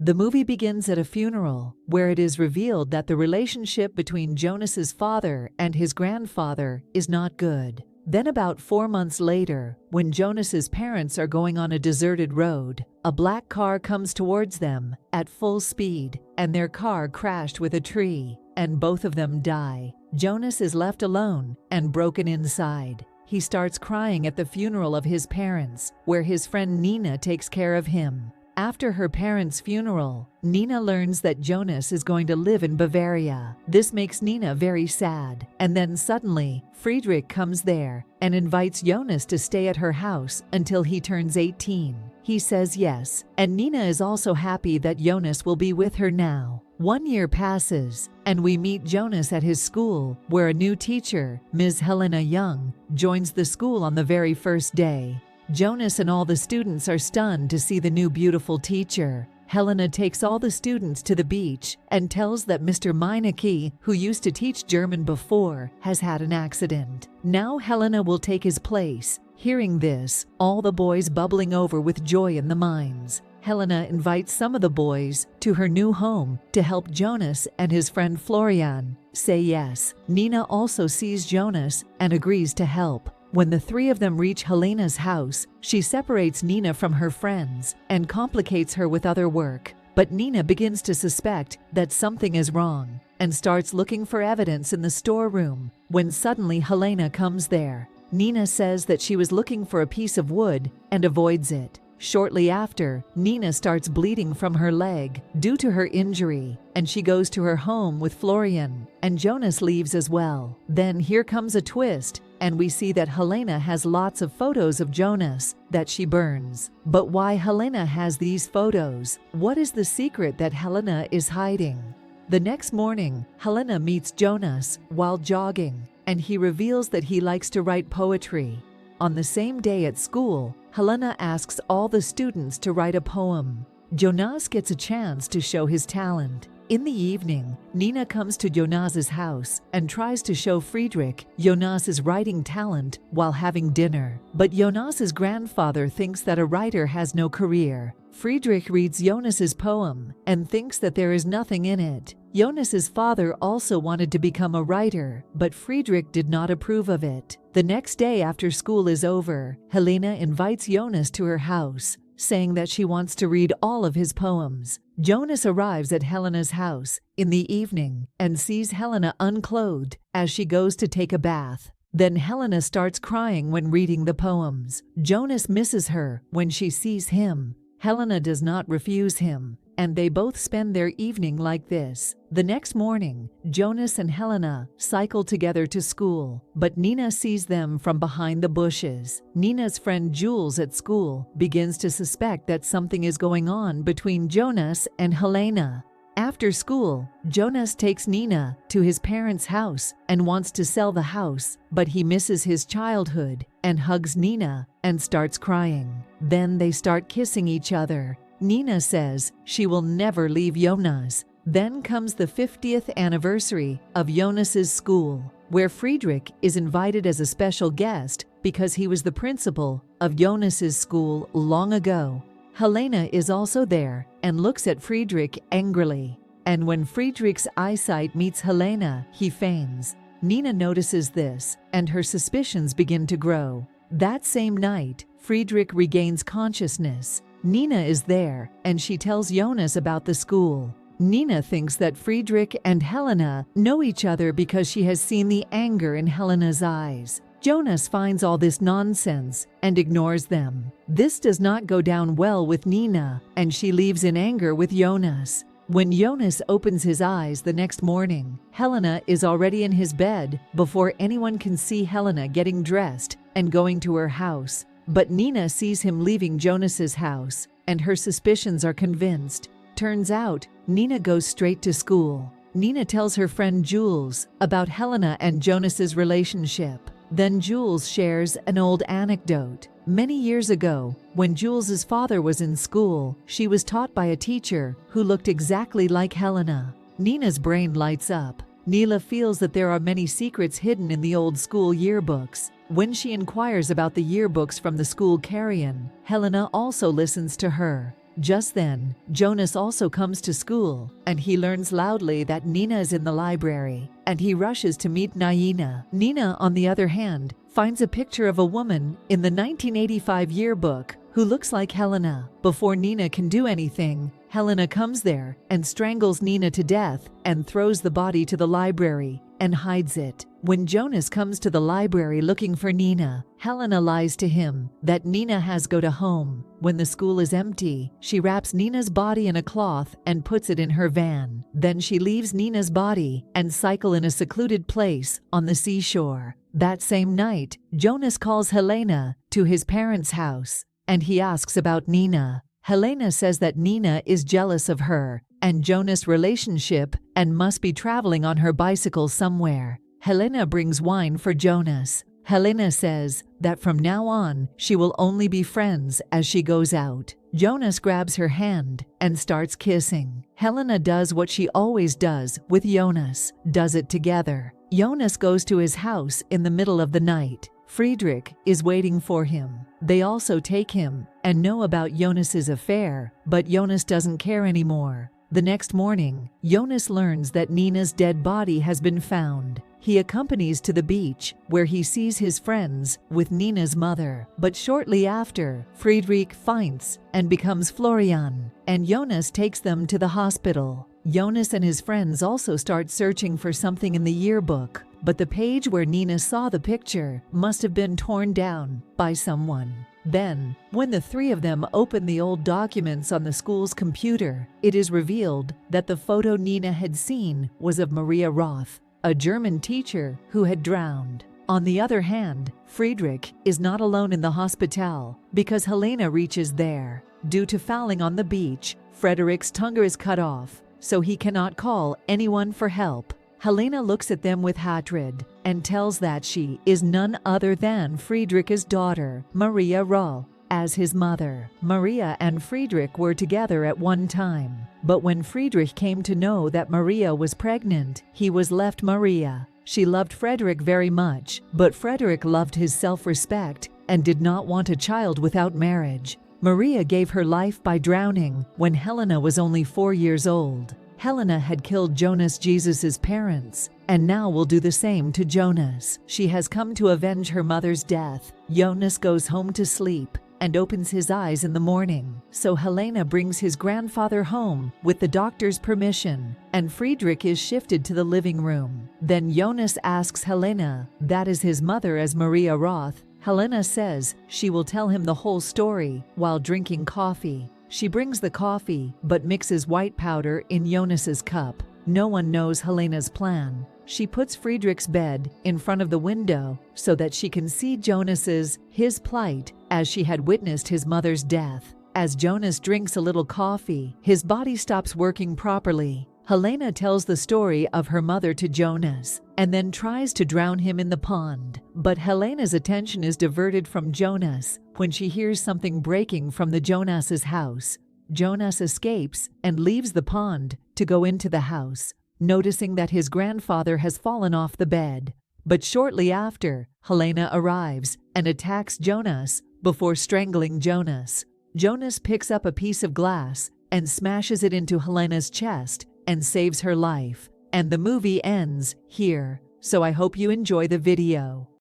The movie begins at a funeral, where it is revealed that the relationship between Jonas's father and his grandfather is not good. Then about 4 months later, when Jonas's parents are going on a deserted road, a black car comes towards them at full speed, and their car crashed with a tree, and both of them die. Jonas is left alone and broken inside. He starts crying at the funeral of his parents, where his friend Nina takes care of him. After her parents' funeral, Nina learns that Jonas is going to live in Bavaria. This makes Nina very sad. And then suddenly, Friedrich comes there and invites Jonas to stay at her house until he turns 18. He says yes, and Nina is also happy that Jonas will be with her now. 1 year passes, and we meet Jonas at his school, where a new teacher, Ms. Helena Young, joins the school on the very first day. Jonas and all the students are stunned to see the new beautiful teacher. Helena takes all the students to the beach and tells that Mr. Meinecke, who used to teach German before, has had an accident. Now Helena will take his place. Hearing this, all the boys bubbling over with joy in the minds. Helena invites some of the boys to her new home to help Jonas and his friend Florian say yes. Nina also sees Jonas and agrees to help. When the three of them reach Helena's house, she separates Nina from her friends and complicates her with other work. But Nina begins to suspect that something is wrong and starts looking for evidence in the storeroom when suddenly Helena comes there. Nina says that she was looking for a piece of wood and avoids it. Shortly after, Nina starts bleeding from her leg due to her injury, and she goes to her home with Florian, and Jonas leaves as well. Then here comes a twist, and we see that Helena has lots of photos of Jonas that she burns. But why Helena has these photos? What is the secret that Helena is hiding? The next morning, Helena meets Jonas while jogging, and he reveals that he likes to write poetry. On the same day at school, Helena asks all the students to write a poem. Jonas gets a chance to show his talent. In the evening, Nina comes to Jonas's house and tries to show Friedrich Jonas's writing talent while having dinner. But Jonas's grandfather thinks that a writer has no career. Friedrich reads Jonas's poem and thinks that there is nothing in it. Jonas's father also wanted to become a writer, but Friedrich did not approve of it. The next day after school is over, Helena invites Jonas to her house, saying that she wants to read all of his poems. Jonas arrives at Helena's house in the evening and sees Helena unclothed as she goes to take a bath. Then Helena starts crying when reading the poems. Jonas misses her when she sees him. Helena does not refuse him, and they both spend their evening like this. The next morning, Jonas and Helena cycle together to school, but Nina sees them from behind the bushes. Nina's friend Jules at school begins to suspect that something is going on between Jonas and Helena. After school, Jonas takes Nina to his parents' house and wants to sell the house, but he misses his childhood and hugs Nina and starts crying. Then they start kissing each other. Nina says she will never leave Jonas. Then comes the 50th anniversary of Jonas's school, where Friedrich is invited as a special guest because he was the principal of Jonas's school long ago. Helena is also there and looks at Friedrich angrily. And when Friedrich's eyesight meets Helena, he feigns. Nina notices this, and her suspicions begin to grow. That same night, Friedrich regains consciousness. Nina is there, and she tells Jonas about the school. Nina thinks that Friedrich and Helena know each other because she has seen the anger in Helena's eyes. Jonas finds all this nonsense and ignores them. This does not go down well with Nina, and she leaves in anger with Jonas. When Jonas opens his eyes the next morning, Helena is already in his bed before anyone can see Helena getting dressed and going to her house. But Nina sees him leaving Jonas's house, and her suspicions are convinced. Turns out, Nina goes straight to school. Nina tells her friend Jules about Helena and Jonas's relationship. Then Jules shares an old anecdote. Many years ago, when Jules's father was in school, she was taught by a teacher who looked exactly like Helena. Nina's brain lights up. Nina feels that there are many secrets hidden in the old school yearbooks. When she inquires about the yearbooks from the school carrion, Helena also listens to her. Just then, Jonas also comes to school, and he learns loudly that Nina is in the library, and he rushes to meet Naina. Nina, on the other hand, finds a picture of a woman in the 1985 yearbook who looks like Helena. Before Nina can do anything, Helena comes there and strangles Nina to death and throws the body to the library and hides it. When Jonas comes to the library looking for Nina, Helena lies to him that Nina has go to home. When the school is empty, she wraps Nina's body in a cloth and puts it in her van. Then she leaves Nina's body and cycle in a secluded place on the seashore. That same night, Jonas calls Helena to his parents' house, and he asks about Nina. Helena says that Nina is jealous of her and Jonas' relationship and must be traveling on her bicycle somewhere. Helena brings wine for Jonas. Helena says that from now on, she will only be friends as she goes out. Jonas grabs her hand and starts kissing. Helena does what she always does with Jonas, does it together. Jonas goes to his house in the middle of the night. Friedrich is waiting for him. They also take him and know about Jonas's affair, but Jonas doesn't care anymore. The next morning, Jonas learns that Nina's dead body has been found. He accompanies to the beach, where he sees his friends with Nina's mother. But shortly after, Friedrich faints and becomes Florian, and Jonas takes them to the hospital. Jonas and his friends also start searching for something in the yearbook, but the page where Nina saw the picture must have been torn down by someone. Then, when the three of them open the old documents on the school's computer, it is revealed that the photo Nina had seen was of Maria Roth, a German teacher who had drowned. On the other hand, Friedrich is not alone in the hospital because Helena reaches there. Due to fouling on the beach, Frederick's tongue is cut off, so he cannot call anyone for help. Helena looks at them with hatred and tells that she is none other than Friedrich's daughter, Maria Roth, as his mother. Maria and Friedrich were together at one time, but when Friedrich came to know that Maria was pregnant, he was left Maria. She loved Frederick very much, but Frederick loved his self-respect and did not want a child without marriage. Maria gave her life by drowning when Helena was only 4 years old. Helena had killed Jonas, Jesus's parents, and now will do the same to Jonas. She has come to avenge her mother's death. Jonas goes home to sleep and opens his eyes in the morning. So Helena brings his grandfather home with the doctor's permission, and Friedrich is shifted to the living room. Then Jonas asks Helena, that is his mother as Maria Roth. Helena says she will tell him the whole story while drinking coffee. She brings the coffee, but mixes white powder in Jonas's cup. No one knows Helena's plan. She puts Friedrich's bed in front of the window so that she can see his plight, as she had witnessed his mother's death. As Jonas drinks a little coffee, his body stops working properly. Helena tells the story of her mother to Jonas and then tries to drown him in the pond. But Helena's attention is diverted from Jonas when she hears something breaking from the Jonas's house. Jonas escapes and leaves the pond to go into the house, noticing that his grandfather has fallen off the bed. But shortly after, Helena arrives and attacks Jonas before strangling Jonas. Jonas picks up a piece of glass and smashes it into Helena's chest and saves her life. And the movie ends here. So I hope you enjoy the video.